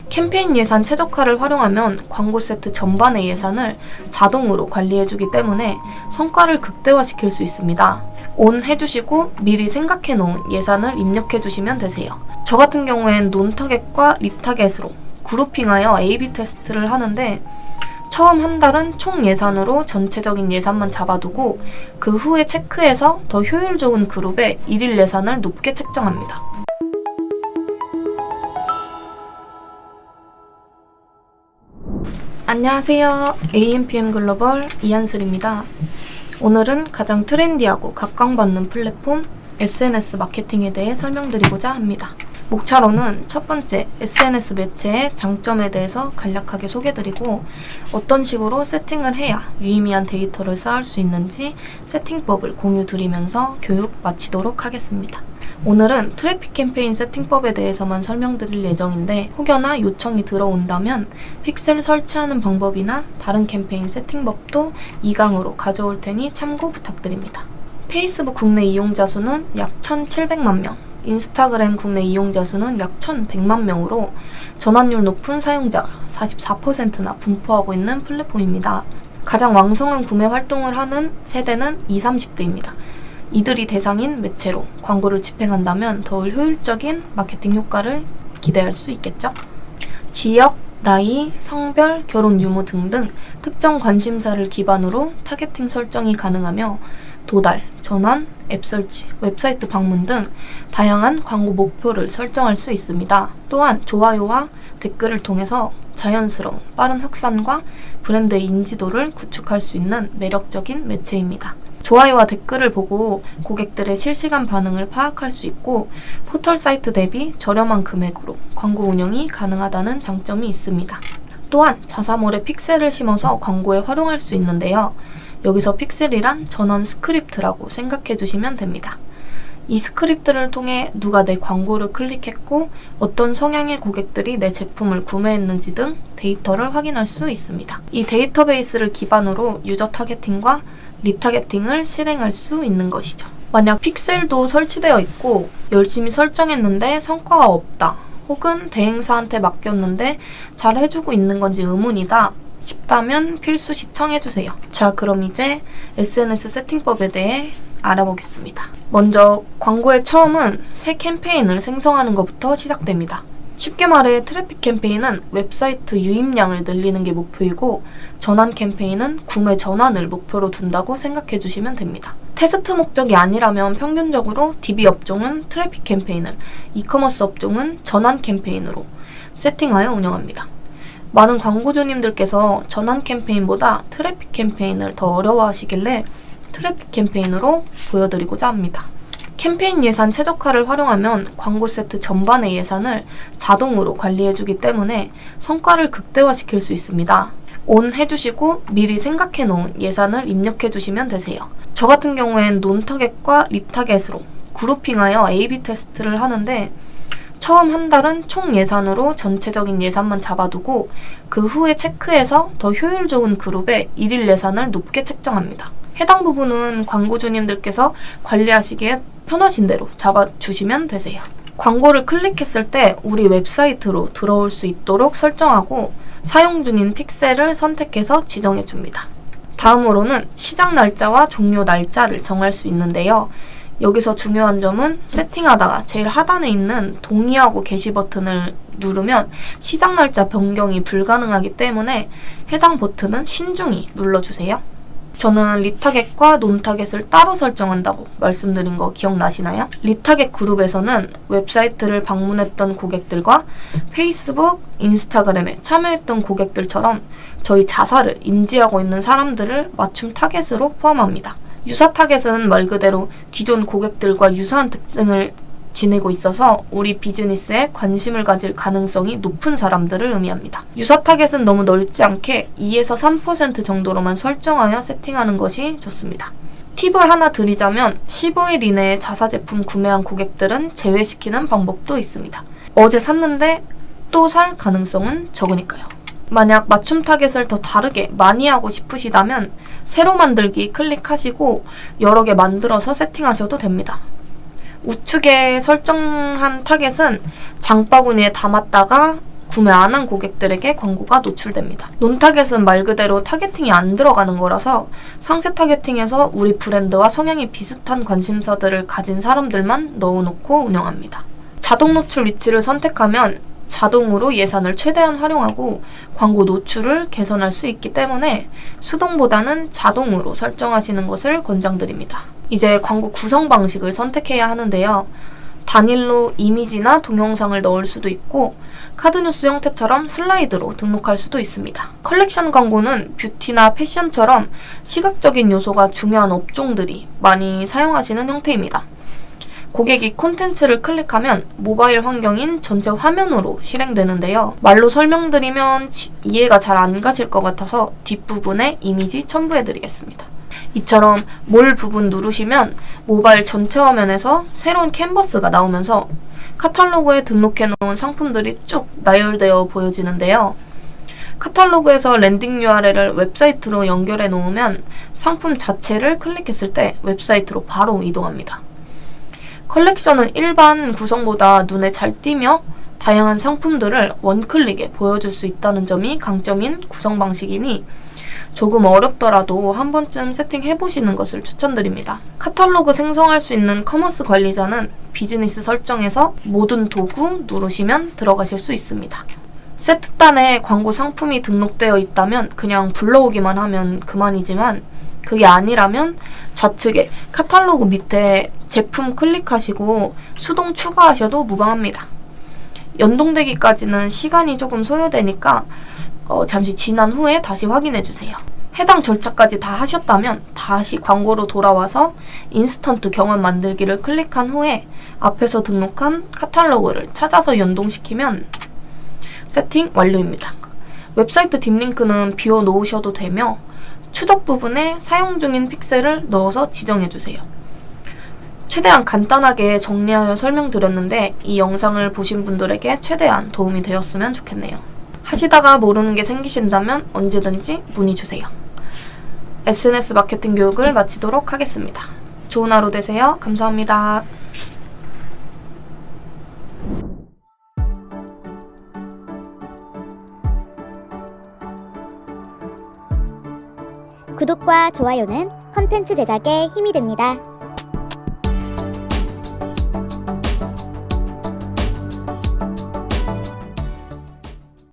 캠페인 예산 최적화를 활용하면 광고 세트 전반의 예산을 자동으로 관리해주기 때문에 성과를 극대화시킬 수 있습니다. 온 해주시고 미리 생각해놓은 예산을 입력해주시면 되세요. 저 같은 경우엔 논타겟과 리타겟으로 그룹핑하여 A/B 테스트를 하는데 처음 한 달은 총 예산으로 전체적인 예산만 잡아두고 그 후에 체크해서 더 효율 좋은 그룹의 일일 예산을 높게 책정합니다. 안녕하세요. AMPM 글로벌 이한슬입니다. 오늘은 가장 트렌디하고 각광받는 플랫폼 SNS 마케팅에 대해 설명드리고자 합니다. 목차로는 첫 번째, SNS 매체의 장점에 대해서 간략하게 소개드리고 어떤 식으로 세팅을 해야 유의미한 데이터를 쌓을 수 있는지 세팅법을 공유드리면서 교육 마치도록 하겠습니다. 오늘은 트래픽 캠페인 세팅법에 대해서만 설명드릴 예정인데 혹여나 요청이 들어온다면 픽셀 설치하는 방법이나 다른 캠페인 세팅법도 2강으로 가져올 테니 참고 부탁드립니다. 페이스북 국내 이용자 수는 약 1,700만 명, 인스타그램 국내 이용자 수는 약 1,100만 명으로 전환율 높은 사용자가 44%나 분포하고 있는 플랫폼입니다. 가장 왕성한 구매 활동을 하는 세대는 20, 30대입니다. 이들이 대상인 매체로 광고를 집행한다면 더 효율적인 마케팅 효과를 기대할 수 있겠죠? 지역, 나이, 성별, 결혼 유무 등등 특정 관심사를 기반으로 타겟팅 설정이 가능하며 도달, 전환, 앱 설치, 웹사이트 방문 등 다양한 광고 목표를 설정할 수 있습니다. 또한 좋아요와 댓글을 통해서 자연스러운 빠른 확산과 브랜드의 인지도를 구축할 수 있는 매력적인 매체입니다. 좋아요와 댓글을 보고 고객들의 실시간 반응을 파악할 수 있고 포털 사이트 대비 저렴한 금액으로 광고 운영이 가능하다는 장점이 있습니다. 또한 자사몰에 픽셀을 심어서 광고에 활용할 수 있는데요. 여기서 픽셀이란 전환 스크립트라고 생각해 주시면 됩니다. 이 스크립트를 통해 누가 내 광고를 클릭했고 어떤 성향의 고객들이 내 제품을 구매했는지 등 데이터를 확인할 수 있습니다. 이 데이터베이스를 기반으로 유저 타겟팅과 리타겟팅을 실행할 수 있는 것이죠. 만약 픽셀도 설치되어 있고 열심히 설정했는데 성과가 없다, 혹은 대행사한테 맡겼는데 잘 해주고 있는 건지 의문이다 싶다면 필수 시청해주세요. 자, 그럼 이제 SNS 세팅법에 대해 알아보겠습니다. 먼저 광고의 처음은 새 캠페인을 생성하는 것부터 시작됩니다. 쉽게 말해 트래픽 캠페인은 웹사이트 유입량을 늘리는 게 목표이고 전환 캠페인은 구매 전환을 목표로 둔다고 생각해 주시면 됩니다. 테스트 목적이 아니라면 평균적으로 DB 업종은 트래픽 캠페인을, 이커머스 업종은 전환 캠페인으로 세팅하여 운영합니다. 많은 광고주님들께서 전환 캠페인보다 트래픽 캠페인을 더 어려워하시길래 트래픽 캠페인으로 보여드리고자 합니다. 캠페인 예산 최적화를 활용하면 광고 세트 전반의 예산을 자동으로 관리해주기 때문에 성과를 극대화시킬 수 있습니다. 온 해주시고 미리 생각해놓은 예산을 입력해주시면 되세요. 저 같은 경우엔 논타겟과 리타겟으로 그룹핑하여 A/B 테스트를 하는데 처음 한 달은 총 예산으로 전체적인 예산만 잡아두고 그 후에 체크해서 더 효율 좋은 그룹의 일일 예산을 높게 책정합니다. 해당 부분은 광고주님들께서 관리하시기에 편하신 대로 잡아주시면 되세요. 광고를 클릭했을 때 우리 웹사이트로 들어올 수 있도록 설정하고 사용 중인 픽셀을 선택해서 지정해 줍니다. 다음으로는 시작 날짜와 종료 날짜를 정할 수 있는데요. 여기서 중요한 점은 세팅하다가 제일 하단에 있는 동의하고 게시 버튼을 누르면 시작 날짜 변경이 불가능하기 때문에 해당 버튼은 신중히 눌러주세요. 저는 리타겟과 논타겟을 따로 설정한다고 말씀드린 거 기억나시나요? 리타겟 그룹에서는 웹사이트를 방문했던 고객들과 페이스북, 인스타그램에 참여했던 고객들처럼 저희 자사를 인지하고 있는 사람들을 맞춤 타겟으로 포함합니다. 유사 타겟은 말 그대로 기존 고객들과 유사한 특징을 지니고 있어서 우리 비즈니스에 관심을 가질 가능성이 높은 사람들을 의미합니다. 유사 타겟은 너무 넓지 않게 2에서 3% 정도로만 설정하여 세팅하는 것이 좋습니다. 팁을 하나 드리자면 15일 이내에 자사 제품 구매한 고객들은 제외시키는 방법도 있습니다. 어제 샀는데 또 살 가능성은 적으니까요. 만약 맞춤 타겟을 더 다르게 많이 하고 싶으시다면 새로 만들기 클릭하시고 여러 개 만들어서 세팅하셔도 됩니다. 우측에 설정한 타겟은 장바구니에 담았다가 구매 안 한 고객들에게 광고가 노출됩니다. 논타겟은 말 그대로 타겟팅이 안 들어가는 거라서 상세 타겟팅에서 우리 브랜드와 성향이 비슷한 관심사들을 가진 사람들만 넣어놓고 운영합니다. 자동 노출 위치를 선택하면 자동으로 예산을 최대한 활용하고 광고 노출을 개선할 수 있기 때문에 수동보다는 자동으로 설정하시는 것을 권장드립니다. 이제 광고 구성 방식을 선택해야 하는데요. 단일로 이미지나 동영상을 넣을 수도 있고 카드뉴스 형태처럼 슬라이드로 등록할 수도 있습니다. 컬렉션 광고는 뷰티나 패션처럼 시각적인 요소가 중요한 업종들이 많이 사용하시는 형태입니다. 고객이 콘텐츠를 클릭하면 모바일 환경인 전체 화면으로 실행되는데요. 말로 설명드리면 이해가 잘 안 가실 것 같아서 뒷부분에 이미지 첨부해드리겠습니다. 이처럼 몰 부분 누르시면 모바일 전체 화면에서 새로운 캔버스가 나오면서 카탈로그에 등록해놓은 상품들이 쭉 나열되어 보여지는데요. 카탈로그에서 랜딩 URL을 웹사이트로 연결해 놓으면 상품 자체를 클릭했을 때 웹사이트로 바로 이동합니다. 컬렉션은 일반 구성보다 눈에 잘 띄며 다양한 상품들을 원클릭에 보여줄 수 있다는 점이 강점인 구성 방식이니 조금 어렵더라도 한 번쯤 세팅해보시는 것을 추천드립니다. 카탈로그 생성할 수 있는 커머스 관리자는 비즈니스 설정에서 모든 도구 누르시면 들어가실 수 있습니다. 세트단에 광고 상품이 등록되어 있다면 그냥 불러오기만 하면 그만이지만 그게 아니라면 좌측에 카탈로그 밑에 제품 클릭하시고 수동 추가하셔도 무방합니다. 연동되기까지는 시간이 조금 소요되니까 잠시 지난 후에 다시 확인해주세요. 해당 절차까지 다 하셨다면 다시 광고로 돌아와서 인스턴트 경험 만들기를 클릭한 후에 앞에서 등록한 카탈로그를 찾아서 연동시키면 세팅 완료입니다. 웹사이트 딥링크는 비워 놓으셔도 되며 추적 부분에 사용 중인 픽셀을 넣어서 지정해주세요. 최대한 간단하게 정리하여 설명드렸는데 이 영상을 보신 분들에게 최대한 도움이 되었으면 좋겠네요. 하시다가 모르는 게 생기신다면 언제든지 문의 주세요. SNS 마케팅 교육을 마치도록 하겠습니다. 좋은 하루 되세요. 감사합니다. 구독과 좋아요는 컨텐츠 제작에 힘이 됩니다.